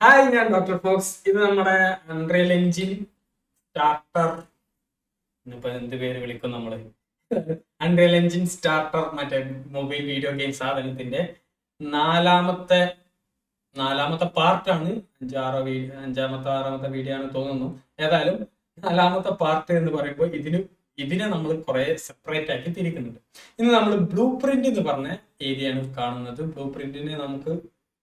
Hi, ഞാൻ doctor Fox. ഇത് നമ്മുടെ അൺറിയൽ എഞ്ചിൻ സ്റ്റാർട്ടർ, ഇന്നിപ്പോ എന്ത് പേര് വിളിക്കും നമ്മള്? അൺറിയൽ എഞ്ചിൻ സ്റ്റാർട്ടർ, മറ്റേ മൊബൈൽ വീഡിയോ ഗെയിം സാധനത്തിന്റെ നാലാമത്തെ നാലാമത്തെ പാർട്ടാണ്. ആറാമത്തെ വീഡിയോ ആണ് തോന്നുന്നു. ഏതായാലും നാലാമത്തെ പാർട്ട് എന്ന് പറയുമ്പോൾ ഇതിനെ നമ്മൾ കുറെ സെപ്പറേറ്റ് ആക്കി തിരിക്കുന്നുണ്ട്. ഇന്ന് നമ്മൾ ബ്ലൂ പ്രിന്റ് എന്ന് പറഞ്ഞ ഏരിയയാണ് കാണുന്നത്. ബ്ലൂ പ്രിന്റിനെ നമുക്ക്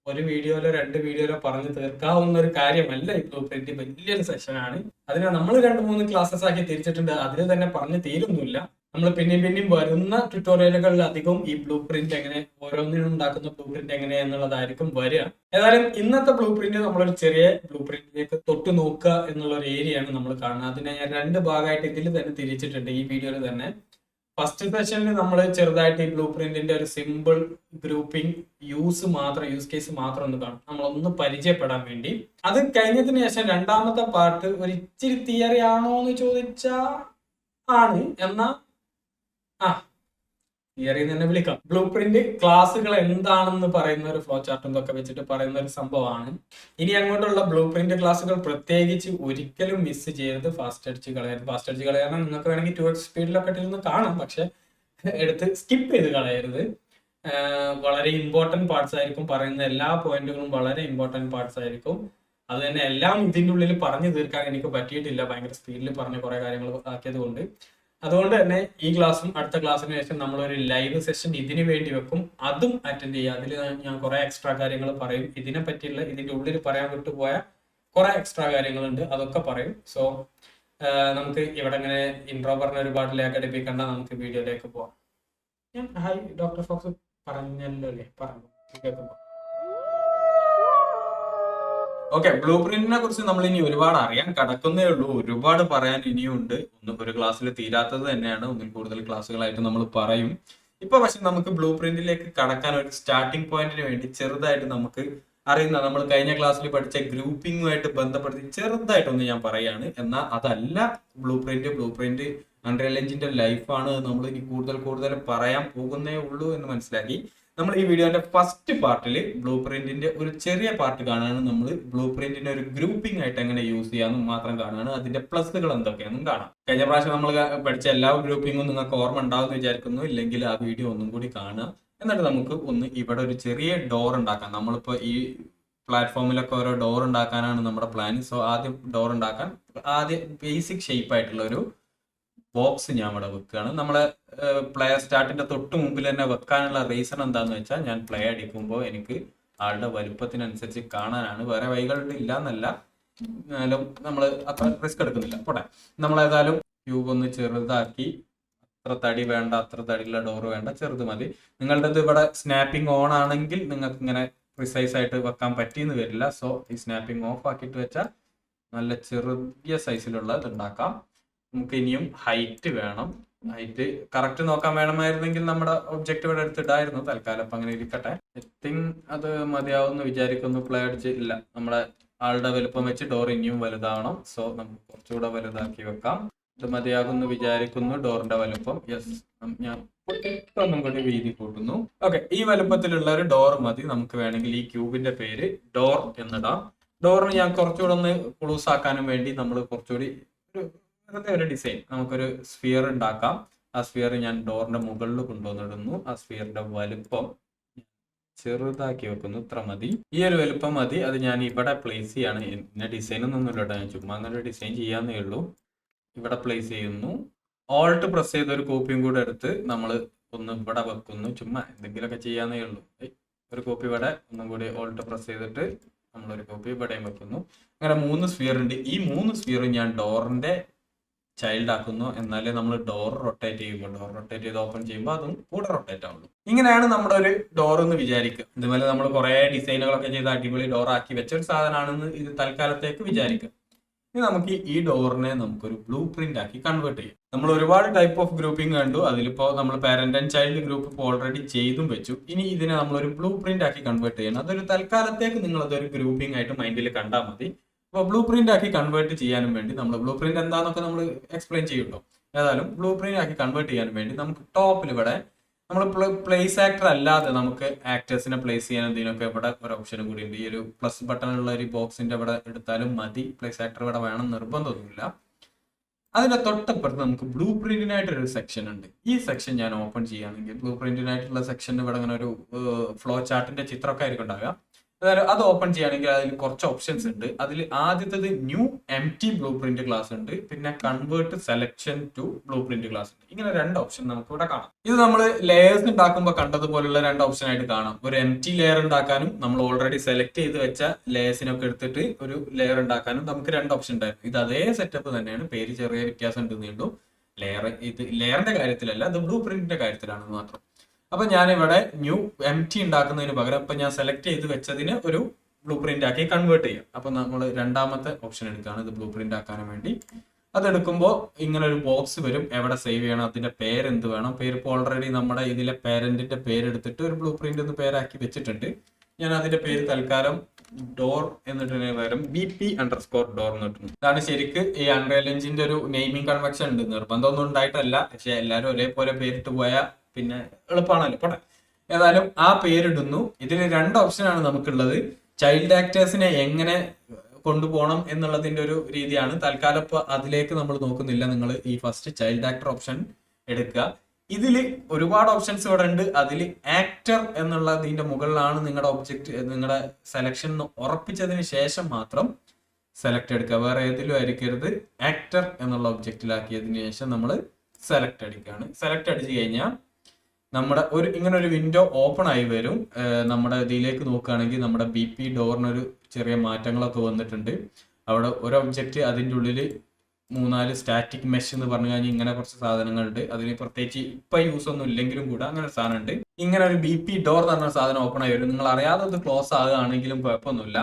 ഒരു വീഡിയോയിലോ രണ്ട് വീഡിയോയിലോ പറഞ്ഞു തീർക്കാവുന്ന ഒരു കാര്യമല്ല. ഈ ബ്ലൂ പ്രിന്റ് വലിയൊരു സെഷനാണ്. അതിനെ നമ്മൾ 2-3 ക്ലാസ്സസ് ആക്കി തിരിച്ചിട്ടുണ്ട്. അതിന് തന്നെ പറഞ്ഞു തീരുന്നില്ല. നമ്മൾ പിന്നെയും വരുന്ന ട്യൂട്ടോറിയലുകളിൽ അധികം ഈ ബ്ലൂ പ്രിന്റ് എങ്ങനെ, ഓരോന്നിനും ഉണ്ടാക്കുന്ന ബ്ലൂ പ്രിന്റ് എങ്ങനെ എന്നുള്ളതായിരിക്കും വരിക. ഏതായാലും ഇന്നത്തെ ബ്ലൂ പ്രിന്റ് നമ്മളൊരു ചെറിയ ബ്ലൂ പ്രിന്റിലേക്ക് തൊട്ട് നോക്കുക എന്നുള്ള ഒരു ഏരിയയാണ് നമ്മൾ കാണുന്നത്. അതിനെ ഞാൻ 2 ഭാഗമായിട്ട് ഇതിൽ തന്നെ തിരിച്ചിട്ടുണ്ട് ഈ വീഡിയോയിൽ തന്നെ. ഫസ്റ്റ് സെഷനിൽ നമ്മൾ ചെറുതായിട്ട് ഈ ബ്ലൂ പ്രിന്റിന്റെ ഒരു സിമ്പിൾ ഗ്രൂപ്പിംഗ് യൂസ് കേസ് മാത്രം ഒന്ന് കാണും, നമ്മളൊന്ന് പരിചയപ്പെടാൻ വേണ്ടി. അത് കഴിഞ്ഞതിന് ശേഷം രണ്ടാമത്തെ പാർട്ട് ഒരു ഇച്ചിരി തിയറി ആണോ എന്ന് ചോദിച്ചാ ആണ്, എന്നാ തിയറി തന്നെ വിളിക്കാം. ബ്ലൂ പ്രിന്റ് ക്ലാസ്സുകൾ എന്താണെന്ന് പറയുന്ന ഒരു ഫ്ലോ ചാർട്ടും ഇതൊക്കെ വെച്ചിട്ട് പറയുന്ന ഒരു സംഭവമാണ്. ഇനി അങ്ങോട്ടുള്ള ബ്ലൂ പ്രിന്റ് ക്ലാസ്സുകൾ പ്രത്യേകിച്ച് ഒരിക്കലും മിസ് ചെയ്യരുത്. ഫാസ്റ്റ് അടിച്ച് കളയാൻ നിങ്ങൾക്ക് വേണമെങ്കിൽ 2x സ്പീഡിലൊക്കെ ഇരുന്ന് കാണാം, പക്ഷെ എടുത്ത് സ്കിപ്പ് ചെയ്ത് കളയരുത്. വളരെ ഇമ്പോർട്ടന്റ് പാർട്സ് ആയിരിക്കും, പറയുന്ന എല്ലാ പോയിന്റുകളും വളരെ ഇമ്പോർട്ടന്റ് പാർട്സ് ആയിരിക്കും. അത് തന്നെ എല്ലാം ഇതിൻ്റെ ഉള്ളിൽ പറഞ്ഞു തീർക്കാൻ എനിക്ക് പറ്റിയിട്ടില്ല, ഭയങ്കര സ്പീഡിൽ പറഞ്ഞ കുറെ കാര്യങ്ങൾ ആക്കിയത് കൊണ്ട്. അതുകൊണ്ട് തന്നെ ഈ ക്ലാസ്സും അടുത്ത ക്ലാസ്സിന് ശേഷം നമ്മളൊരു ലൈവ് സെഷൻ ഇതിന് വേണ്ടി വെക്കും, അതും അറ്റൻഡ് ചെയ്യുക. അതിൽ ഞാൻ കുറെ എക്സ്ട്രാ കാര്യങ്ങൾ പറയും. ഇതിനെ പറ്റിയുള്ള ഇതിന്റെ ഉള്ളിൽ പറയാൻ വിട്ടുപോയ കുറെ എക്സ്ട്രാ കാര്യങ്ങളുണ്ട്, അതൊക്കെ പറയും. സോ നമുക്ക് ഇവിടെ ഇങ്ങനെ ഇൻട്രോ പറഞ്ഞ ഒരുപാട് ലേക്ക് അടിപ്പിക്കേണ്ട, നമുക്ക് വീഡിയോയിലേക്ക് പോവാം. ഞാൻ ഹായ് ഡോക്ടർ ഫോക്സ് പറഞ്ഞല്ലോ അല്ലേ, പറഞ്ഞു കേൾക്കുമ്പോൾ. ഓക്കെ, ബ്ലൂ പ്രിന്റിനെ കുറിച്ച് നമ്മൾ ഇനി ഒരുപാട് അറിയാൻ കിടക്കുന്നേ ഉള്ളൂ, ഒരുപാട് പറയാൻ ഇനിയും ഉണ്ട്. ഒരു ക്ലാസ്സിൽ തീരാത്തത് തന്നെയാണ്, ഒന്നിൽ കൂടുതൽ ക്ലാസ്സുകളായിട്ട് നമ്മൾ പറയും. ഇപ്പൊ പക്ഷെ നമുക്ക് ബ്ലൂ പ്രിന്റിലേക്ക് കടക്കാൻ ഒരു സ്റ്റാർട്ടിംഗ് പോയിന്റിന് വേണ്ടി ചെറുതായിട്ട് നമുക്ക് അറിയുന്ന, നമ്മൾ കഴിഞ്ഞ ക്ലാസ്സിൽ പഠിച്ച ഗ്രൂപ്പിംഗുമായിട്ട് ബന്ധപ്പെടുത്തി ചെറുതായിട്ടൊന്ന് ഞാൻ പറയാണ്. എന്നാൽ അതല്ല ബ്ലൂ പ്രിന്റ് അൺറിയൽ എഞ്ചിന്റെ ലൈഫാണ്. നമ്മൾ ഇനി കൂടുതൽ പറയാൻ പോകുന്നേ ഉള്ളൂ എന്ന് മനസ്സിലാക്കി നമ്മൾ ഈ വീഡിയോന്റെ ഫസ്റ്റ് പാർട്ടിൽ ബ്ലൂ പ്രിന്റിന്റെ ഒരു ചെറിയ പാർട്ട് കാണാണ്. നമ്മൾ ബ്ലൂ പ്രിന്റിന്റെ ഒരു ഗ്രൂപ്പിംഗ് ആയിട്ട് എങ്ങനെ യൂസ് ചെയ്യാമെന്ന് മാത്രം കാണാണ്, അതിന്റെ പ്ലസുകൾ എന്തൊക്കെയാണെന്നും കാണാം. കഴിഞ്ഞ പ്രാവശ്യം നമ്മൾ പഠിച്ച എല്ലാ ഗ്രൂപ്പിംഗും നിങ്ങൾക്ക് ഓർമ്മ ഉണ്ടാവുമെന്ന് വിചാരിക്കുന്നു. ഇല്ലെങ്കിൽ ആ വീഡിയോ ഒന്നും കൂടി കാണുക. എന്നിട്ട് നമുക്ക് ഇവിടെ ഒരു ചെറിയ ഡോർ ഉണ്ടാക്കാം. നമ്മളിപ്പോ ഈ പ്ലാറ്റ്ഫോമിലൊക്കെ ഓരോ ഡോർ ഉണ്ടാക്കാനാണ് നമ്മുടെ പ്ലാൻ. സോ ആദ്യം ഡോർ ഉണ്ടാക്കാൻ ബേസിക് ഷേപ്പ് ആയിട്ടുള്ള ഒരു ബോക്സ് ഞാൻ ഇവിടെ വെക്കുകയാണ്. നമ്മളെ പ്ലെയർ സ്റ്റാർട്ടിന്റെ തൊട്ട് മുമ്പിൽ തന്നെ വെക്കാനുള്ള റീസൺ എന്താന്ന് വെച്ചാൽ, ഞാൻ പ്ലേ അടിക്കുമ്പോൾ എനിക്ക് ആളുടെ വലുപ്പത്തിനനുസരിച്ച് കാണാനാണ്. വേറെ വഴികളില്ല എന്നല്ല, എന്നാലും നമ്മൾ അത്ര റിസ്ക് എടുക്കുന്നില്ല. പോട്ടെ, നമ്മളേതായാലും ക്യൂബ് ഒന്ന് ചെറുതാക്കി, അത്ര തടി വേണ്ട, അത്ര തടിയുള്ള ഡോർ വേണ്ട, ചെറുത് മതി. നിങ്ങളുടേത് ഇവിടെ സ്നാപ്പിംഗ് ഓൺ ആണെങ്കിൽ നിങ്ങൾക്ക് ഇങ്ങനെ പ്രിസൈസ് ആയിട്ട് വെക്കാൻ പറ്റിയെന്ന് വരില്ല. സോ ഈ സ്നാപ്പിംഗ് ഓഫ് ആക്കിയിട്ട് വെച്ചാൽ നല്ല ചെറിയ സൈസിലുള്ളത് ഉണ്ടാക്കാം. നമുക്ക് ഇനിയും ഹൈറ്റ് വേണം. ഹൈറ്റ് കറക്റ്റ് നോക്കാൻ വേണമായിരുന്നെങ്കിൽ നമ്മുടെ ഒബ്ജക്റ്റ് ഇവിടെ എടുത്തിട്ടായിരുന്നു. തൽക്കാലം അപ്പം അങ്ങനെ ഇരിക്കട്ടെ. ഐ തിങ്ക് അത് മതിയാവുമെന്ന് വിചാരിക്കുന്നു. പ്ലേ അടിച്ച് ഇല്ല, നമ്മുടെ ആളുടെ വലുപ്പം വെച്ച് ഡോർ ഇനിയും വലുതാവണം. സോ നമുക്ക് കുറച്ചുകൂടെ വലുതാക്കി വെക്കാം. ഇത് മതിയാകുമെന്ന് വിചാരിക്കുന്നു. ഡോറിന്റെ വലുപ്പം യെസ്, ഞാൻ ഒന്നും കൂടി വീതി കൂട്ടുന്നു. ഓക്കെ, ഈ വലുപ്പത്തിലുള്ള ഒരു ഡോർ മതി. നമുക്ക് വേണമെങ്കിൽ ഈ ക്യൂബിന്റെ പേര് ഡോർ എന്നിടാം. ഡോറിന് ഞാൻ കുറച്ചുകൂടെ ഒന്ന് ക്ലൂസ് ആക്കാനും വേണ്ടി നമ്മൾ കുറച്ചുകൂടി ഒരു ഡിസൈൻ, നമുക്കൊരു സ്ഫിയർ ഉണ്ടാക്കാം. ആ സ്ഫിയർ ഞാൻ ഡോറിന്റെ മുകളിൽ കൊണ്ടുവന്നിടുന്നു. ആ സ്ഫിയറിന്റെ വലുപ്പം ചെറുതാക്കി വെക്കുന്നു. ഇത്ര മതി, ഈ ഒരു വലുപ്പം മതി. അത് ഞാൻ ഇവിടെ പ്ലേസ് ചെയ്യാണ്. പിന്നെ ഡിസൈൻ ഒന്നും ഇല്ലട്ടോ, ഞാൻ ചുമ്മാ അങ്ങനെ ഡിസൈൻ ചെയ്യാന്നേ ഉള്ളൂ. ഇവിടെ പ്ലേസ് ചെയ്യുന്നു. ഓൾട്ട് പ്രസ് ചെയ്ത് ഒരു കോപ്പിയും കൂടെ എടുത്ത് നമ്മൾ ഒന്ന് ഇവിടെ വെക്കുന്നു. ചുമ്മാ എന്തെങ്കിലുമൊക്കെ ചെയ്യാന്നേ ഉള്ളൂ. ഒരു കോപ്പി ഇവിടെ, ഒന്നും കൂടി ഓൾട്ട് പ്രസ് ചെയ്തിട്ട് നമ്മളൊരു കോപ്പി ഇവിടെയും വെക്കുന്നു. അങ്ങനെ 3 സ്ഫിയർ ഉണ്ട്. ഈ 3 സ്ഫിയർ ഞാൻ ഡോറിന്റെ ചൈൽഡ് ആക്കുന്നു. എന്നാലേ നമ്മൾ ഡോർ റൊട്ടേറ്റ് ചെയ്ത് ഓപ്പൺ ചെയ്യുമ്പോൾ അതും കൂടെ റൊട്ടേറ്റ് ആവുള്ളൂ. ഇങ്ങനെയാണ് നമ്മുടെ ഒരു ഡോർ എന്ന് വിചാരിക്കുക. ഇതുപോലെ നമ്മൾ കുറെ ഡിസൈനുകളൊക്കെ ചെയ്ത് അടിപൊളി ഡോർ ആക്കി വെച്ച ഒരു സാധനമാണെന്ന് ഇത് തൽക്കാലത്തേക്ക് വിചാരിക്കുക. ഇനി നമുക്ക് ഈ ഡോറിനെ നമുക്കൊരു ബ്ലൂ പ്രിന്റ് ആക്കി കൺവേർട്ട് ചെയ്യാം. നമ്മൾ ഒരുപാട് ടൈപ്പ് ഓഫ് ഗ്രൂപ്പിംഗ് കണ്ടു. അതിലിപ്പോ നമ്മൾ പാരന്റ് ആൻഡ് ചൈൽഡ് ഗ്രൂപ്പ് ഇപ്പോൾ ഓൾറെഡി ചെയ്തും വെച്ചു. ഇനി ഇതിനെ നമ്മളൊരു ബ്ലൂ പ്രിന്റ് ആക്കി കൺവേർട്ട് ചെയ്യണം. അതൊരു തൽക്കാലത്തേക്ക് നിങ്ങൾ അതൊരു ഗ്രൂപ്പിംഗ് ആയിട്ട് മൈൻഡിൽ കണ്ടാൽ മതി. അപ്പോൾ ബ്ലൂ പ്രിന്റ് ആക്കി കൺവേർട്ട് ചെയ്യാനും വേണ്ടി നമ്മൾ ബ്ലൂ പ്രിന്റ് എന്താണെന്നൊക്കെ നമ്മൾ എക്സ്പ്ലെയിൻ ചെയ്യുമല്ലോ. ഏതായാലും ബ്ലൂ പ്രിന്റ് ആക്കി കൺവേർട്ട് ചെയ്യാനും വേണ്ടി നമുക്ക് ടോപ്പിൽ ഇവിടെ നമ്മൾ പ്ലേസ് ആക്ടർ അല്ലാതെ നമുക്ക് ആക്ടേഴ്സിനെ പ്ലേസ് ചെയ്യാൻ എന്തിനൊക്കെ ഇവിടെ ഒരു ഓപ്ഷനും കൂടി ഉണ്ട്. ഈ ഒരു പ്ലസ് ബട്ടണുള്ള ഒരു ബോക്സിന്റെ ഇവിടെ എടുത്താലും മതി. പ്ലേസ് ആക്ടർ ഇവിടെ വേണം നിർബന്ധമൊന്നുമില്ല. അതിന്റെ തൊട്ടപ്പുറത്ത് നമുക്ക് ബ്ലൂ പ്രിന്റിനായിട്ടൊരു സെക്ഷൻ ഉണ്ട്. ഈ സെക്ഷൻ ഞാൻ ഓപ്പൺ ചെയ്യുകയാണെങ്കിൽ ബ്ലൂ പ്രിന്റിനായിട്ടുള്ള സെക്ഷൻ ഇവിടെ അങ്ങനെ ഒരു ഫ്ലോ ചാർട്ടിന്റെ ചിത്രമൊക്കെ ആയിരിക്കും ഉണ്ടാകുക. അതായത് അത് ഓപ്പൺ ചെയ്യുകയാണെങ്കിൽ അതിൽ കുറച്ച് ഓപ്ഷൻസ് ഉണ്ട്. അതിൽ ആദ്യത്തേത് new M T blueprint class ഉണ്ട്, പിന്നെ convert selection to blueprint class ഉണ്ട്. ഇങ്ങനെ രണ്ട് ഓപ്ഷൻ നമുക്ക് ഇവിടെ കാണാം. ഇത് നമ്മൾ ലെയേഴ്സ് ഉണ്ടാക്കുമ്പോൾ കണ്ടതുപോലുള്ള രണ്ട് ഓപ്ഷൻ ആയിട്ട് കാണാം. ഒരു എം ടി ലെയർ ഉണ്ടാക്കാനും നമ്മൾ ഓൾറെഡി സെലക്ട് ചെയ്ത് വെച്ച ലെയേഴ്സിനൊക്കെ എടുത്തിട്ട് ഒരു ലെയർ ഉണ്ടാക്കാനും നമുക്ക് രണ്ട് ഓപ്ഷൻ ഉണ്ടായിരുന്നു. ഇത് അതേ സെറ്റപ്പ് തന്നെയാണ്, പേര് ചെറിയ വ്യത്യാസം ഉണ്ടെന്നുള്ളൂ. ഇത് ലെയറിന്റെ കാര്യത്തിലല്ല, ഇത് ബ്ലൂ പ്രിന്റിന്റെ കാര്യത്തിലാണെന്ന് മാത്രം. അപ്പൊ ഞാൻ ഇവിടെ ന്യൂ എം ടി ഉണ്ടാക്കുന്നതിന് പകരം ഇപ്പൊ ഞാൻ സെലക്ട് ചെയ്ത് വെച്ചതിന് ഒരു ബ്ലൂ പ്രിന്റ് ആക്കി കൺവേർട്ട് ചെയ്യാം. അപ്പൊ നമ്മൾ രണ്ടാമത്തെ ഓപ്ഷൻ എടുക്കുകയാണ്, ഇത് ബ്ലൂ പ്രിന്റ് ആക്കാൻ വേണ്ടി. അതെടുക്കുമ്പോൾ ഇങ്ങനെ ഒരു ബോക്സ് വരും, എവിടെ സേവ് ചെയ്യണം, അതിന്റെ പേര് എന്ത് വേണം. പേര് ഇപ്പോൾ ഓൾറെഡി നമ്മുടെ ഇതിലെ പേരന്റിന്റെ പേരെടുത്തിട്ട് ഒരു ബ്ലൂ പ്രിന്റ് എന്ന് പേരാക്കി വെച്ചിട്ടുണ്ട്. ഞാൻ അതിന്റെ പേര് തൽക്കാലം ഡോർ എന്നിട്ട് പകരം BP_ഡോർ എന്ന് ഇട്ടിട്ടുണ്ട്. ഇതാണ് ശരിക്ക് ഈ അൺറിയൽ എഞ്ചിന്റെ ഒരു നെയിമിംഗ് കൺവെൻഷൻ ഉണ്ട്. നിർബന്ധമൊന്നും ഉണ്ടായിട്ടല്ല, പക്ഷെ എല്ലാവരും ഒരേപോലെ പേരിട്ട് പോയാൽ പിന്നെ എളുപ്പമാണല്ലോ. പോട്ടെ, ഏതായാലും ആ പേരിടുന്നു. ഇതിൽ രണ്ട് ഓപ്ഷനാണ് നമുക്കുള്ളത്. ചൈൽഡ് ആക്ടേഴ്സിനെ എങ്ങനെ കൊണ്ടുപോകണം എന്നുള്ളതിന്റെ ഒരു രീതിയാണ്. തൽക്കാലം ഇപ്പൊ അതിലേക്ക് നമ്മൾ നോക്കുന്നില്ല. നിങ്ങൾ ഈ ഫസ്റ്റ് ചൈൽഡ് ആക്ടർ ഓപ്ഷൻ എടുക്കുക. ഇതിൽ ഒരുപാട് ഓപ്ഷൻസ് ഇവിടെ ഉണ്ട്. അതിൽ ആക്ടർ എന്നുള്ളതിന്റെ മുകളിലാണ് നിങ്ങളുടെ ഒബ്ജക്റ്റ്, നിങ്ങളുടെ സെലക്ഷൻ ഉറപ്പിച്ചതിന് ശേഷം മാത്രം സെലക്ട് എടുക്കുക. വേറെ ഏതിലും ആയിരിക്കരുത്. ആക്ടർ എന്നുള്ള ഒബ്ജക്റ്റിലാക്കിയതിന് ശേഷം നമ്മൾ സെലക്ട് അടിക്കുകയാണ്. സെലക്ട് അടിച്ചു കഴിഞ്ഞാൽ നമ്മുടെ ഇങ്ങനെ ഒരു വിൻഡോ ഓപ്പൺ ആയി വരും. നമ്മുടെ ഇതിലേക്ക് നോക്കുകയാണെങ്കിൽ നമ്മുടെ BP ഡോറിനൊരു ചെറിയ മാറ്റങ്ങളൊക്കെ വന്നിട്ടുണ്ട്. അവിടെ ഒരു ഒബ്ജക്റ്റ്, അതിൻ്റെ ഉള്ളിൽ 3-4 സ്റ്റാറ്റിക് മെഷ് എന്ന് പറഞ്ഞു കഴിഞ്ഞാൽ ഇങ്ങനെ കുറച്ച് സാധനങ്ങളുണ്ട്. അതിന് പ്രത്യേകിച്ച് ഇപ്പൊ യൂസ് ഒന്നും ഇല്ലെങ്കിലും കൂടെ അങ്ങനെ ഒരു സാധനം ഉണ്ട്. ഇങ്ങനെ ഒരു BP ഡോർ എന്ന് പറഞ്ഞ സാധനം ഓപ്പൺ ആയി വരും. നിങ്ങൾ അറിയാതെ അത് ക്ലോസ് ആകുകയാണെങ്കിലും കുഴപ്പമൊന്നുമില്ല.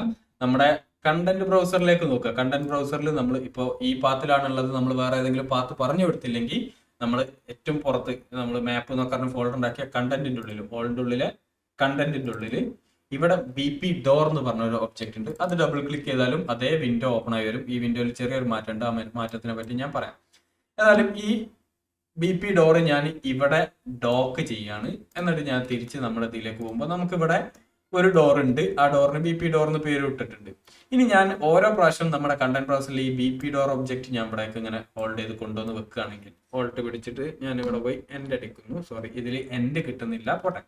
നമ്മുടെ കണ്ടന്റ് ബ്രൗസറിലേക്ക് നോക്കുക. കണ്ടന്റ് ബ്രൗസറിൽ നമ്മൾ ഇപ്പോൾ ഈ പാത്തിലാണുള്ളത്. നമ്മൾ വേറെ ഏതെങ്കിലും പാത്ത് പറഞ്ഞു കൊടുത്തില്ലെങ്കിൽ നമ്മൾ ഏറ്റവും പുറത്ത് നമ്മൾ മാപ്പ് എന്നൊക്കെ പറഞ്ഞ ഫോൾഡർ ഉണ്ടാക്കിയ കണ്ടന്റിന്റെ ഉള്ളിൽ, ഫോൾഡറിന്റെ ഉള്ളിലെ കണ്ടന്റിന്റെ ഉള്ളിൽ ഇവിടെ BP ഡോർ എന്ന് പറഞ്ഞ ഒരു ഒബ്ജക്റ്റ് ഉണ്ട്. അത് ഡബിൾ ക്ലിക്ക് ചെയ്താലും അതേ വിൻഡോ ഓപ്പൺ ആയി വരും. ഈ വിൻഡോയിൽ ചെറിയൊരു മാറ്റം ഉണ്ട്. ആ മാറ്റത്തിനെ പറ്റി ഞാൻ പറയാം. ഏതായാലും ഈ BP ഡോർ ഞാൻ ഇവിടെ ഡോക്ക് ചെയ്യാണ്. എന്നിട്ട് ഞാൻ തിരിച്ച് നമ്മുടെ ഇതിലേക്ക് പോകുമ്പോൾ നമുക്കിവിടെ ഒരു ഡോർ ഉണ്ട്. ആ ഡോറിന് BP ഡോർ എന്ന് പേര് ഇട്ടിട്ടുണ്ട്. ഇനി ഞാൻ ഓരോ പ്രാവശ്യം നമ്മുടെ കണ്ടന്റ് ബ്രൗസറിൽ ഈ BP ഡോർ ഒബ്ജക്റ്റ് ഞാൻ ഇവിടേക്ക് ഇങ്ങനെ ഹോൾഡ് ചെയ്ത് കൊണ്ടുവന്ന് വെക്കുകയാണെങ്കിൽ, ഹോൾഡ് പിടിച്ചിട്ട് ഞാൻ ഇവിടെ പോയി എൻഡ് അടിക്കുന്നു. സോറി, ഇതിൽ എൻഡ് കിട്ടുന്നില്ല. പോട്ടെ,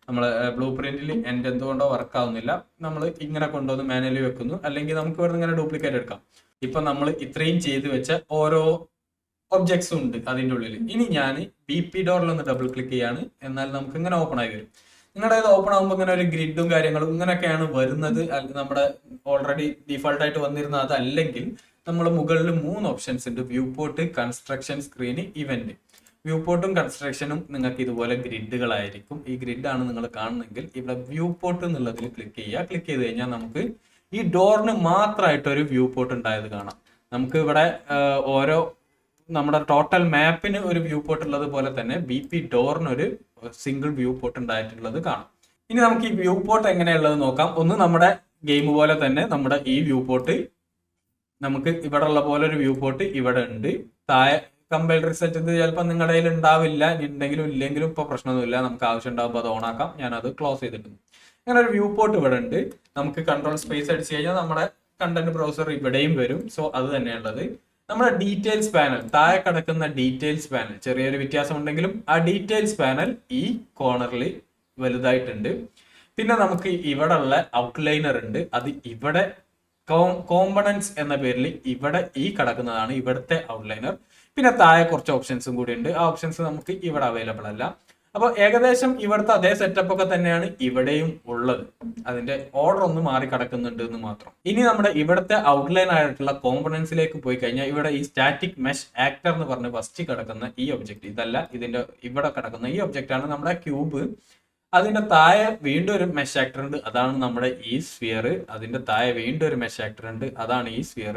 നമ്മൾ ബ്ലൂ പ്രിന്റിൽ എൻഡ് എന്തുകൊണ്ടോ വർക്ക് ആവുന്നില്ല. നമ്മൾ ഇങ്ങനെ കൊണ്ടുവന്ന് മാനുവലി വെക്കുന്നു. അല്ലെങ്കിൽ നമുക്ക് ഇവിടെ ഇങ്ങനെ ഡ്യൂപ്ലിക്കേറ്റ് എടുക്കാം. ഇപ്പൊ നമ്മൾ ഇത്രയും ചെയ്ത് വെച്ച ഓരോ ഒബ്ജക്ട്സും ഉണ്ട് അതിൻ്റെ ഉള്ളിൽ. ഇനി ഞാൻ BP ഡോറിൽ ഒന്ന് ഡബിൾ ക്ലിക്ക് ചെയ്യാണ്. എന്നാൽ നമുക്ക് ഇങ്ങനെ ഓപ്പൺ ആയി വരും. നിങ്ങളുടെ ഇത് ഓപ്പൺ ആകുമ്പോൾ ഇങ്ങനെ ഒരു ഗ്രിഡും കാര്യങ്ങളും ഇങ്ങനെയൊക്കെയാണ് വരുന്നത്. നമ്മുടെ ഓൾറെഡി ഡീഫോൾട്ട് ആയിട്ട് വന്നിരുന്ന അതല്ലെങ്കിൽ നമ്മൾ മുകളിൽ 3 ഓപ്ഷൻസ് ഉണ്ട്: view port, construction, screen, event. View പോർട്ടും കൺസ്ട്രക്ഷനും നിങ്ങൾക്ക് ഇതുപോലെ ഗ്രിഡുകളായിരിക്കും. ഈ ഗ്രിഡാണ് നിങ്ങൾ കാണുന്നെങ്കിൽ ഇവിടെ വ്യൂ പോർട്ട് എന്നുള്ളതിൽ ക്ലിക്ക് ചെയ്യുക. ക്ലിക്ക് ചെയ്ത് കഴിഞ്ഞാൽ നമുക്ക് ഈ ഡോറിന് മാത്രമായിട്ടൊരു വ്യൂ പോർട്ട് ഉണ്ടായത് കാണാം. നമുക്ക് ഇവിടെ ഓരോ നമ്മുടെ ടോട്ടൽ മാപ്പിന് ഒരു വ്യൂ പോർട്ട് ഉള്ളത് പോലെ തന്നെ BP ഡോറിന് ഒരു സിംഗിൾ വ്യൂ പോർട്ട് ഉണ്ടായിട്ടുള്ളത് കാണാം. ഇനി നമുക്ക് ഈ വ്യൂ പോർട്ട് എങ്ങനെയുള്ളത് നോക്കാം. ഒന്ന് നമ്മുടെ ഗെയിം പോലെ തന്നെ നമ്മുടെ ഈ വ്യൂ പോർട്ട് നമുക്ക് ഇവിടെ ഉള്ള പോലെ ഒരു വ്യൂ പോർട്ട് ഇവിടെ ഉണ്ട്. താഴെ കമ്പൈൽ റിസൾട്ട് ചിലപ്പോൾ നിങ്ങളുടെ കയ്യിൽ ഉണ്ടാവില്ല, ഉണ്ടെങ്കിലും ഇല്ലെങ്കിലും ഇപ്പൊ പ്രശ്നമൊന്നുമില്ല. നമുക്ക് ആവശ്യം ഉണ്ടാകുമ്പോൾ അത് ഓൺ ആക്കാം. ഞാനത് ക്ലോസ് ചെയ്തിട്ടുണ്ട്. അങ്ങനെ ഒരു വ്യൂ പോർട്ട് ഇവിടെ ഉണ്ട്. നമുക്ക് കൺട്രോൾ സ്പേസ് അടിച്ചു കഴിഞ്ഞാൽ നമ്മുടെ കണ്ടന്റ് ബ്രൗസർ ഇവിടെയും വരും. സോ അത് തന്നെയുള്ളത്. നമ്മുടെ ഡീറ്റെയിൽസ് പാനൽ, താഴെ കിടക്കുന്ന ഡീറ്റെയിൽസ് പാനൽ ചെറിയൊരു വ്യത്യാസം ഉണ്ടെങ്കിലും ആ ഡീറ്റെയിൽസ് പാനൽ ഈ കോർണറിൽ വലുതായിട്ടുണ്ട്. പിന്നെ നമുക്ക് ഇവിടെ ഉള്ള ഔട്ട്ലൈനർ ഉണ്ട്. അത് ഇവിടെ കോമ്പണൻസ് എന്ന പേരിൽ ഇവിടെ ഈ കിടക്കുന്നതാണ് ഇവിടുത്തെ ഔട്ട്ലൈനർ. പിന്നെ താഴെ കുറച്ച് ഓപ്ഷൻസും കൂടി ഉണ്ട്. ആ ഓപ്ഷൻസ് നമുക്ക് ഇവിടെ അവൈലബിൾ അല്ല. അപ്പൊ ഏകദേശം ഇവിടുത്തെ അതേ സെറ്റപ്പ് ഒക്കെ തന്നെയാണ് ഇവിടെയും ഉള്ളത്. അതിന്റെ ഓർഡർ ഒന്ന് മാറി കിടക്കുന്നുണ്ട് എന്ന് മാത്രം. ഇനി നമ്മുടെ ഇവിടുത്തെ ഔട്ട്ലൈൻ ആയിട്ടുള്ള കോമ്പണൻസിലേക്ക് പോയി കഴിഞ്ഞാൽ ഇവിടെ ഈ സ്റ്റാറ്റിക് മെഷ് ആക്ടർ എന്ന് പറഞ്ഞ് ഫസ്റ്റ് കിടക്കുന്ന ഈ ഒബ്ജക്റ്റ്, ഇതല്ല, ഇതിന്റെ ഇവിടെ കിടക്കുന്ന ഈ ഒബ്ജക്റ്റ് ആണ് നമ്മുടെ ക്യൂബ്. അതിന്റെ താഴെ വീണ്ടും ഒരു മെഷ് ആക്ടർ ഉണ്ട്, അതാണ് നമ്മുടെ ഈ സ്ഫിയർ. അതിന്റെ താഴെ വീണ്ടും ഒരു മെഷ് ആക്ടർ ഉണ്ട്, അതാണ് ഈ സ്ഫിയർ.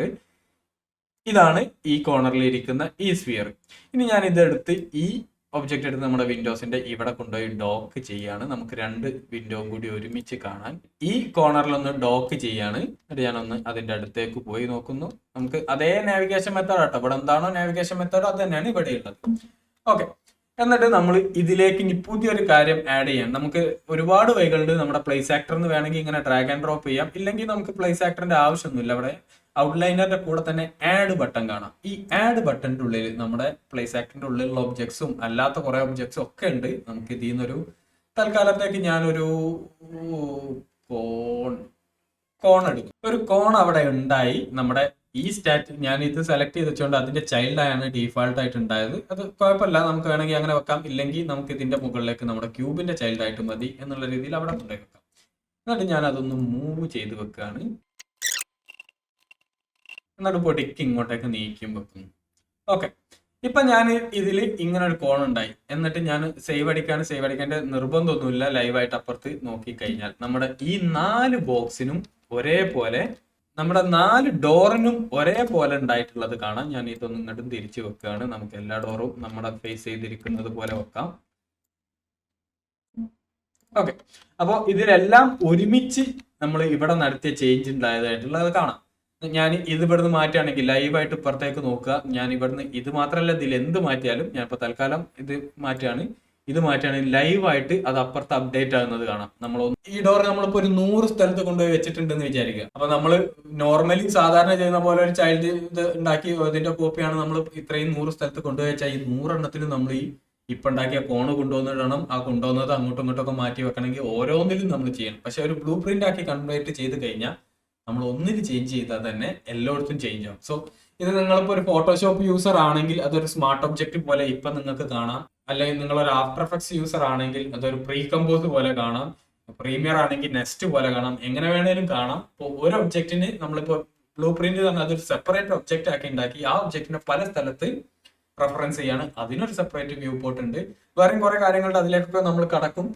ഇതാണ് ഈ കോർണറിൽ ഇരിക്കുന്ന ഈ സ്ഫിയർ. ഇനി ഞാൻ ഇതെടുത്ത് ഈ ഒബ്ജക്റ്റ് എടുത്ത് നമ്മുടെ വിൻഡോസിന്റെ ഇവിടെ കൊണ്ടുപോയി ഡോക്ക് ചെയ്യാണ്. നമുക്ക് രണ്ട് വിൻഡോയും കൂടി ഒരുമിച്ച് കാണാൻ ഈ കോർണറിലൊന്ന് ഡോക്ക് ചെയ്യാണ്. എന്നിട്ട് ഞാനൊന്ന് അതിന്റെ അടുത്തേക്ക് പോയി നോക്കുന്നു. നമുക്ക് അതേ നാവിഗേഷൻ മെത്തേഡ് ആട്ടോ, ഇവിടെ എന്താണോ നാവിഗേഷൻ മെത്തേഡ് അത് തന്നെയാണ് ഇവിടെ ഉള്ളത്. ഓക്കെ, എന്നിട്ട് നമ്മൾ ഇതിലേക്ക് ഇനി പുതിയൊരു കാര്യം ആഡ് ചെയ്യാം. നമുക്ക് ഒരുപാട് വഴികളുണ്ട്. നമ്മുടെ പ്ലേസ് ആക്ടർ എന്ന് വേണമെങ്കിൽ ഇങ്ങനെ ഡ്രാഗ് ആൻഡ് ഡ്രോപ്പ് ചെയ്യാം, ഇല്ലെങ്കിൽ നമുക്ക് പ്ലേസ് ആക്ടറിന്റെ ആവശ്യമൊന്നുമില്ല. അവിടെ ഔട്ട്ലൈനറിന്റെ കൂടെ തന്നെ ആഡ് ബട്ടൺ കാണാം. ഈ ആഡ് ബട്ടണിന്റെ ഉള്ളിൽ നമ്മുടെ പ്ലേസ് ആക്ടറിന്റെ ഉള്ളിലുള്ള ഒബ്ജക്ട്സും അല്ലാത്ത കുറെ ഒബ്ജക്ട്സും ഒക്കെ ഉണ്ട്. നമുക്ക് ഇതിൽ നിന്നൊരു തൽക്കാലത്തേക്ക് ഞാനൊരു കോൺ എടുക്കും. ഒരു കോൺ അവിടെ ഉണ്ടായി. നമ്മുടെ ഈ ഞാൻ ഇത് സെലക്ട് ചെയ്ത് വെച്ചുകൊണ്ട് അതിന്റെ ചൈൽഡായാണ് ഡീഫാൾട്ട് ആയിട്ട് ഉണ്ടായത്. അത് കുഴപ്പമില്ല, നമുക്ക് വേണമെങ്കിൽ അങ്ങനെ വെക്കാം, ഇല്ലെങ്കിൽ നമുക്ക് ഇതിന്റെ മുകളിലേക്ക് നമ്മുടെ ക്യൂബിന്റെ ചൈൽഡ് ആയിട്ട് മതി എന്നുള്ള രീതിയിൽ അവിടെ കൊണ്ടുപോയി വെക്കാം. എന്നിട്ട് ഞാൻ അതൊന്ന് മൂവ് ചെയ്ത് വെക്കുകയാണ്. എന്നിട്ട് പൊടിക്ക് ഇങ്ങോട്ടേക്ക് നീക്കും വെക്കുന്നു. ഓക്കെ, ഇപ്പൊ ഞാൻ ഇതിൽ ഇങ്ങനെ ഒരു കോൺ ഉണ്ടായി. എന്നിട്ട് ഞാൻ സേവ് അടിക്കേണ്ട നിർബന്ധമൊന്നുമില്ല. ലൈവായിട്ട് അപ്പുറത്ത് നോക്കി കഴിഞ്ഞാൽ നമ്മുടെ ഈ 4 ബോക്സിനും ഒരേപോലെ, നമ്മുടെ 4 ഡോറിനും ഒരേപോലെ ഉണ്ടായിട്ടുള്ളത് കാണാം. ഞാൻ ഇതൊന്നും ഇങ്ങോട്ടും തിരിച്ചു വെക്കുകയാണ്. നമുക്ക് എല്ലാ ഡോറും നമ്മുടെ ഫേസ് ചെയ്തിരിക്കുന്നത് പോലെ വെക്കാം. ഓക്കെ, അപ്പോൾ ഇതിലെല്ലാം ഒരുമിച്ച് നമ്മൾ ഇവിടെ നടത്തിയ ചേഞ്ച് ഉണ്ടായതായിട്ടുള്ളത് കാണാം. ഞാൻ ഇത് ഇവിടുന്ന് മാറ്റുകയാണെങ്കിൽ ലൈവായിട്ട് ഇപ്പുറത്തേക്ക് നോക്കുക. ഞാൻ ഇവിടുന്ന് ഇത് മാത്രമല്ല, ഇതിൽ എന്ത് മാറ്റിയാലും, ഞാൻ ഇപ്പൊ തൽക്കാലം ഇത് മാറ്റുകയാണെങ്കിൽ ലൈവായിട്ട് അത് അപ്പുറത്ത് അപ്ഡേറ്റ് ആകുന്നത് കാണാം. ഈ ഡോർ നമ്മളിപ്പോ ഒരു 100 സ്ഥലത്ത് കൊണ്ടുപോയി വെച്ചിട്ടുണ്ടെന്ന് വിചാരിക്കുക. അപ്പൊ നമ്മൾ നോർമലി സാധാരണ ചെയ്യുന്ന പോലെ ഒരു ചൈൽഡ് ഇത് ഉണ്ടാക്കി അതിന്റെ കോപ്പിയാണ് നമ്മൾ ഇത്രയും 100 സ്ഥലത്ത് കൊണ്ടുപോയി വെച്ചാൽ ഈ 100 എണ്ണത്തിൽ നമ്മൾ ഈ ഇപ്പൊ ഉണ്ടാക്കിയ കോണ് കൊണ്ടുവന്നിടണം. ആ കൊണ്ടുവന്നത് അങ്ങോട്ടും ഇങ്ങോട്ടൊക്കെ മാറ്റി വെക്കണമെങ്കിൽ ഓരോന്നിലും നമ്മൾ ചെയ്യണം. പക്ഷെ ഒരു ബ്ലൂ പ്രിന്റ് ആക്കി കൺവേർട്ട് ചെയ്ത് കഴിഞ്ഞാൽ നമ്മൾ ഒന്നിന് ചേഞ്ച് ചെയ്താൽ തന്നെ എല്ലായിടത്തും ചേഞ്ച് ആവും. സോ ഇത് നിങ്ങളിപ്പോ ഒരു ഫോട്ടോഷോപ്പ് യൂസർ ആണെങ്കിൽ അതൊരു സ്മാർട്ട് ഒബ്ജക്റ്റ് പോലെ ഇപ്പൊ നിങ്ങൾക്ക് കാണാം. അല്ലെങ്കിൽ നിങ്ങളൊരു ആഫ്റ്റർ എഫക്ട്സ് യൂസർ ആണെങ്കിൽ അതൊരു പ്രീ കമ്പോസ് പോലെ കാണാം. പ്രീമിയർ ആണെങ്കിൽ നെക്സ്റ്റ് പോലെ കാണാം. എങ്ങനെ വേണേലും കാണാം. ഇപ്പോൾ ഒരു ഒബ്ജക്റ്റിന് നമ്മളിപ്പോ ബ്ലൂ പ്രിന്റ് തന്നെ അതൊരു സെപ്പറേറ്റ് ഒബ്ജക്റ്റ് ആക്കി ഉണ്ടാക്കി ആ ഒബ്ജക്റ്റിനെ പല സ്ഥലത്ത് റെഫറൻസ് ചെയ്യാണ്. അതിനൊരു സെപ്പറേറ്റ് വ്യൂ പോർട്ട് ഉണ്ട്. വേറെയും കുറെ കാര്യങ്ങളുടെ അതിലേക്കൊക്കെ നമ്മൾ കടക്കും.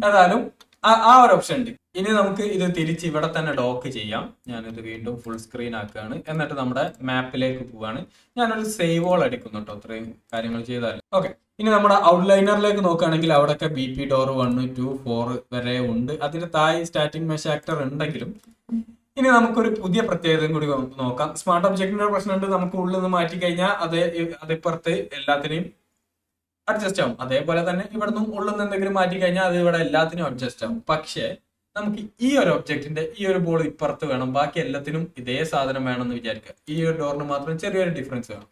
ഏതായാലും ആ ഒരു ഓപ്ഷൻ ഉണ്ട്. ഇനി നമുക്ക് ഇത് തിരിച്ച് ഇവിടെ തന്നെ ഡോക്ക് ചെയ്യാം. ഞാനിത് വീണ്ടും ഫുൾ സ്ക്രീൻ ആക്കുകയാണ്. എന്നിട്ട് നമ്മുടെ മാപ്പിലേക്ക് പോവാണ്. ഞാനൊരു സേവ് ഓൾ അടിക്കുന്നു കേട്ടോ, അത്രയും കാര്യങ്ങൾ ചെയ്താൽ. ഓക്കെ, ഇനി നമ്മുടെ ഔട്ട്ലൈനറിലേക്ക് നോക്കുകയാണെങ്കിൽ അവിടെയൊക്കെ BP ഡോർ 1, 2, 4 വരെ ഉണ്ട്. അതിന്റെ താഴെ സ്റ്റാറ്റിക് മെഷ് ആക്ടർ ഉണ്ടെങ്കിലും ഇനി നമുക്കൊരു പുതിയ പ്രത്യേകതയും കൂടി നോക്കാം. സ്മാർട്ട് ഒബ്ജക്റ്റിന്റെ പ്രശ്നമുണ്ട്. നമുക്ക് ഉള്ളിൽ നിന്ന് മാറ്റി കഴിഞ്ഞാൽ അതിപ്പുറത്ത് എല്ലാത്തിനെയും അഡ്ജസ്റ്റ് ആവും. അതേപോലെ തന്നെ ഇവിടുന്ന് ഉള്ളിൽ നിന്ന് എന്തെങ്കിലും മാറ്റി കഴിഞ്ഞാൽ അത് ഇവിടെ എല്ലാത്തിനും അഡ്ജസ്റ്റ് ആവും. പക്ഷേ നമുക്ക് ഈ ഒരു ഒബ്ജക്റ്റിന്റെ ഈ ഒരു ബോൾ ഇപ്പുറത്ത് വേണം, ബാക്കി എല്ലാത്തിനും ഇതേ സാധനം വേണമെന്ന് വിചാരിക്കുക. ഈ ഒരു ഡോറിന് മാത്രം ചെറിയൊരു ഡിഫറൻസ് വേണം.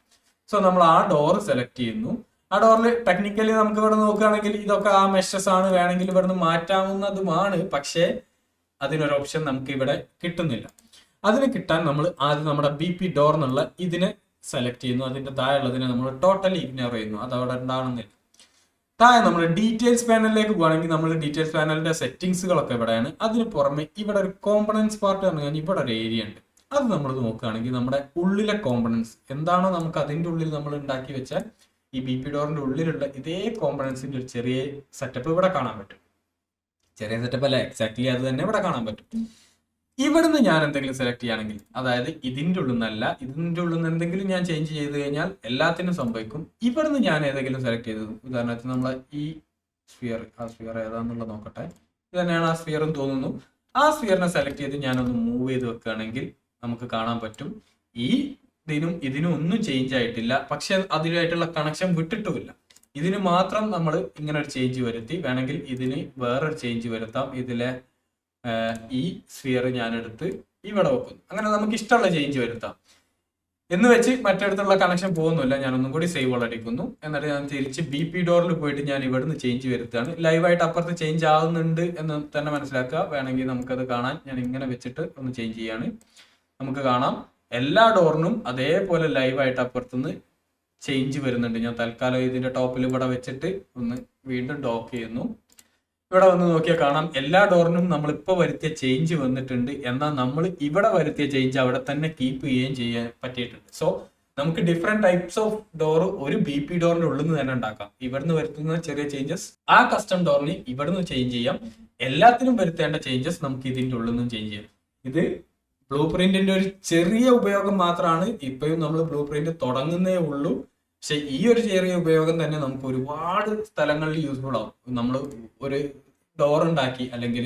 സോ നമ്മൾ ആ ഡോർ സെലക്ട് ചെയ്യുന്നു. ആ ഡോറിൽ ടെക്നിക്കലി നമുക്ക് ഇവിടെ നോക്കുകയാണെങ്കിൽ ഇതൊക്കെ ആ മെഷസ് ആണ്, വേണമെങ്കിൽ ഇവിടുന്ന് മാറ്റാവുന്നതുമാണ്. പക്ഷേ അതിനൊരു ഓപ്ഷൻ നമുക്ക് ഇവിടെ കിട്ടുന്നില്ല. അതിന് കിട്ടാൻ നമ്മൾ ആദ്യം നമ്മുടെ BP ഡോർ എന്നുള്ള ഇതിനെ സെലക്ട് ചെയ്യുന്നു. അതിന്റെ താഴെ ഉള്ളതിനെ നമ്മൾ ടോട്ടലി ഇഗ്നോർ ചെയ്യുന്നു. അത് അവിടെ ഉണ്ടാകണമെന്നില്ല. താഴെ നമ്മൾ ഡീറ്റെയിൽസ് പാനലിലേക്ക് പോകുകയാണെങ്കിൽ നമ്മൾ ഡീറ്റെയിൽസ് പാനലിന്റെ സെറ്റിംഗ്സുകളൊക്കെ ഇവിടെയാണ്. അതിന് പുറമെ ഇവിടെ ഒരു കോമ്പണൻസ് പാർട്ട് പറഞ്ഞു കഴിഞ്ഞാൽ ഇവിടെ ഒരു ഏരിയ ഉണ്ട്. അത് നമ്മൾ നോക്കുകയാണെങ്കിൽ നമ്മുടെ ഉള്ളിലെ കോമ്പണൻസ് എന്താണോ നമുക്ക് അതിന്റെ ഉള്ളിൽ നമ്മൾ ഉണ്ടാക്കി വെച്ചാൽ ഈ BP ഡോറിന്റെ ഉള്ളിലുള്ള ഇതേ കോമ്പണൻസിന്റെ ഒരു ചെറിയ സെറ്റപ്പ് ഇവിടെ കാണാൻ പറ്റും. ചെറിയ സെറ്റപ്പ് അല്ല, എക്സാക്ട്ലി അത് തന്നെ ഇവിടെ കാണാൻ പറ്റും. ഇവിടുന്ന് ഞാൻ എന്തെങ്കിലും സെലക്ട് ചെയ്യുകയാണെങ്കിൽ, അതായത് ഇതിന്റെ ഉള്ളിൽ നിന്നല്ല, ഇതിന്റെ ഉള്ളിൽ നിന്ന് എന്തെങ്കിലും ഞാൻ ചേഞ്ച് ചെയ്ത് കഴിഞ്ഞാൽ എല്ലാത്തിനും സംഭവിക്കും. ഇവിടുന്ന് ഞാൻ ഏതെങ്കിലും സെലക്ട് ചെയ്തത്, ഉദാഹരണത്തിന് നമ്മളെ ഈ സ്ഫിയർ, ആ സ്ഫിയർ ഏതാന്നുള്ളത് നോക്കട്ടെ, ഇത് തന്നെയാണ് ആ സ്ഫിയർ എന്ന് തോന്നുന്നു. ആ സ്ഫിയറിനെ സെലക്ട് ചെയ്ത് ഞാനൊന്ന് മൂവ് ചെയ്ത് വെക്കുകയാണെങ്കിൽ നമുക്ക് കാണാൻ പറ്റും ഈ ഇതിനും ഒന്നും ചേഞ്ച് ആയിട്ടില്ല. പക്ഷെ അതിനായിട്ടുള്ള കണക്ഷൻ വിട്ടിട്ടുമില്ല. ഇതിന് മാത്രം നമ്മൾ ഇങ്ങനെ ഒരു ചേഞ്ച് വരുത്തി. വേണമെങ്കിൽ ഇതിന് വേറൊരു ചേഞ്ച് വരുത്താം. ഇതിലെ ഈ സ്ഫിയർ ഞാനെടുത്ത് ഇവിടെ വെക്കുന്നു. അങ്ങനെ നമുക്ക് ഇഷ്ടമുള്ള ചേഞ്ച് വരുത്താം എന്ന് വെച്ച് മറ്റിടത്തുള്ള കണക്ഷൻ പോകുന്നില്ല. ഞാനൊന്നും കൂടി സേവ് ഓൾ അടിക്കുന്നു. എന്നിട്ട് ഞാൻ തിരിച്ച് BP ഡോറിൽ പോയിട്ട് ഞാൻ ഇവിടുന്ന് ചേഞ്ച് വരുത്തുകയാണ്. ലൈവായിട്ട് അപ്പുറത്ത് ചേഞ്ച് ആവുന്നുണ്ട് എന്ന് തന്നെ മനസ്സിലാക്കുക. വേണമെങ്കിൽ നമുക്കത് കാണാൻ ഞാൻ ഇങ്ങനെ വെച്ചിട്ട് ഒന്ന് ചേഞ്ച് ചെയ്യാണ്. നമുക്ക് കാണാം എല്ലാ ഡോറിനും അതേപോലെ ലൈവായിട്ട് അപ്പുറത്തുനിന്ന് ചേഞ്ച് വരുന്നുണ്ട്. ഞാൻ തൽക്കാലം ഇതിന്റെ ടോപ്പിൽ ഇവിടെ വെച്ചിട്ട് ഒന്ന് വീണ്ടും ഡോക്ക് ചെയ്യുന്നു. ഇവിടെ വന്ന് നോക്കിയാൽ കാണാം എല്ലാ ഡോറിനും നമ്മളിപ്പോൾ വരുത്തിയ ചേഞ്ച് വന്നിട്ടുണ്ട്. എന്നാൽ നമ്മൾ ഇവിടെ വരുത്തിയ ചേഞ്ച് അവിടെ തന്നെ കീപ്പ് ചെയ്യുകയും ചെയ്യാൻ പറ്റിയിട്ടുണ്ട്. സോ നമുക്ക് ഡിഫറെന്റ് ടൈപ്സ് ഓഫ് ഡോർ ഒരു BP ഡോറിന്റെ ഉള്ളിൽ നിന്ന് തന്നെ ഉണ്ടാക്കാം. ഇവിടുന്ന് വരുത്തുന്ന ചെറിയ ചേഞ്ചസ് ആ കസ്റ്റം ഡോറിന് ഇവിടുന്ന് ചേഞ്ച് ചെയ്യാം. എല്ലാത്തിനും വരുത്തേണ്ട ചേഞ്ചസ് നമുക്ക് ഇതിന്റെ ഉള്ളിൽ നിന്നും ചേഞ്ച് ചെയ്യാം. ഇത് ബ്ലൂ പ്രിന്റിന്റെ ഒരു ചെറിയ ഉപയോഗം മാത്രമാണ്. ഇപ്പോഴും നമ്മൾ ബ്ലൂ പ്രിന്റ് തുടങ്ങുന്നേ ഉള്ളൂ. പക്ഷെ ഈ ഒരു ചെറിയ ഉപയോഗം തന്നെ നമുക്ക് ഒരുപാട് സ്ഥലങ്ങളിൽ യൂസ്ഫുൾ ആവും. നമ്മൾ ഒരു ഡോർ ഉണ്ടാക്കി അല്ലെങ്കിൽ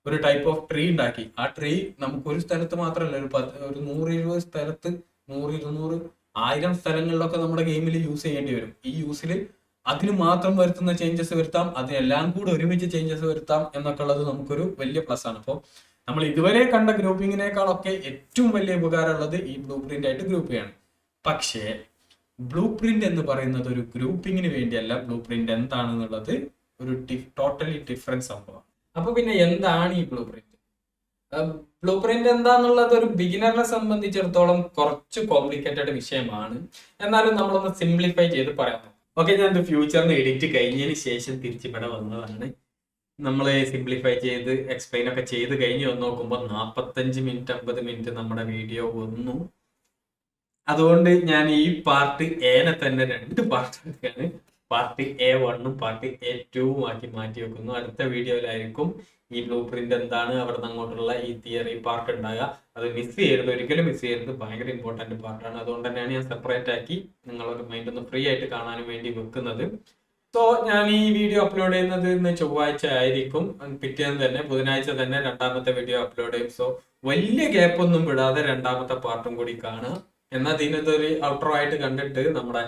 ഒരു ടൈപ്പ് ഓഫ് ട്രീ ഉണ്ടാക്കി, ആ ട്രീ നമുക്ക് ഒരു സ്ഥലത്ത് മാത്രമല്ല, ഒരു 100-20 സ്ഥലത്ത് 100-200-1000 സ്ഥലങ്ങളിലൊക്കെ നമ്മുടെ ഗെയിമിൽ യൂസ് ചെയ്യേണ്ടി വരും. ഈ യൂസിൽ അതിന് മാത്രം വരുത്തുന്ന ചേഞ്ചസ് വരുത്താം, അതിനെല്ലാം കൂടെ ഒരുമിച്ച് ചേഞ്ചസ് വരുത്താം എന്നൊക്കെ ഉള്ളത് നമുക്കൊരു വലിയ പ്ലസ് ആണ്. അപ്പോൾ നമ്മൾ ഇതുവരെ കണ്ട ഗ്രൂപ്പിങ്ങിനേക്കാളൊക്കെ ഏറ്റവും വലിയ ഉപകാരമുള്ളത് ഈ ബ്ലൂ പ്രിന്റ് ആയിട്ട് ഗ്രൂപ്പ് ചെയ്യാണ്. പക്ഷേ ബ്ലൂ പ്രിന്റ് എന്ന് പറയുന്നത് ഒരു ഗ്രൂപ്പിങ്ങിന് വേണ്ടിയല്ല. ബ്ലൂ പ്രിന്റ് എന്താണെന്നുള്ളത് ഒരു ടോട്ടലി ഡിഫറെന്റ് സംഭവമാണ്. അപ്പൊ പിന്നെ എന്താണ് ഈ ബ്ലൂ പ്രിന്റ്? ബ്ലൂ പ്രിന്റ് എന്താന്നുള്ളത് ഒരു ബിഗിനറിനെ സംബന്ധിച്ചിടത്തോളം കുറച്ച് കോംപ്ലിക്കേറ്റഡ് വിഷയമാണ്. എന്നാലും നമ്മളൊന്ന് സിംപ്ലിഫൈ ചെയ്ത് പറയാം. ഓക്കെ, ഞാൻ ഫ്യൂച്ചറിന് എഡിറ്റ് കഴിഞ്ഞതിന് ശേഷം തിരിച്ചിവിടെ വന്നതാണ്. നമ്മൾ സിംപ്ലിഫൈ ചെയ്ത് എക്സ്പ്ലെയിൻ ഒക്കെ ചെയ്ത് കഴിഞ്ഞ് വന്ന് നോക്കുമ്പോൾ 45 മിനിറ്റ് 50 മിനിറ്റ് നമ്മുടെ വീഡിയോ വന്നു. അതുകൊണ്ട് ഞാൻ ഈ പാർട്ട് എനെ തന്നെ 2 പാർട്ടാണ്. പാർട്ട് A1 പാർട്ട് A2 ആക്കി മാറ്റി വെക്കുന്നു. അടുത്ത വീഡിയോയിലായിരിക്കും ഈ ബ്ലൂ പ്രിന്റ് എന്താണ്, അവിടെ നിന്ന് അങ്ങോട്ടുള്ള ഈ തിയറി പാർട്ട് ഉണ്ടാകുക. അത് മിസ് ചെയ്യരുത്, ഒരിക്കലും മിസ് ചെയ്യരുത്. ഭയങ്കര ഇമ്പോർട്ടന്റ് പാർട്ടാണ്. അതുകൊണ്ട് തന്നെയാണ് ഞാൻ സെപ്പറേറ്റ് ആക്കി നിങ്ങളൊരു മൈൻഡ് ഒന്ന് ഫ്രീ ആയിട്ട് കാണാനും വേണ്ടി വെക്കുന്നത്. സോ ഞാൻ ഈ വീഡിയോ അപ്ലോഡ് ചെയ്യുന്നത് ഇന്ന് ചൊവ്വാഴ്ച ആയിരിക്കും. പിറ്റേന്ന് തന്നെ ബുധനാഴ്ച തന്നെ രണ്ടാമത്തെ വീഡിയോ അപ്ലോഡ് ചെയ്യും. സോ വലിയ ഗ്യാപ്പ് ഒന്നും വിടാതെ രണ്ടാമത്തെ പാർട്ടും കൂടി കാണുക. എന്നാൽ ഇതിനകത്തൊരു ഔട്ട്രോ ആയിട്ട് കണ്ടിട്ട് നമ്മുടെ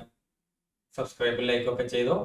സബ്സ്ക്രൈബ് ലൈക്ക് ഒക്കെ ചെയ്തോ.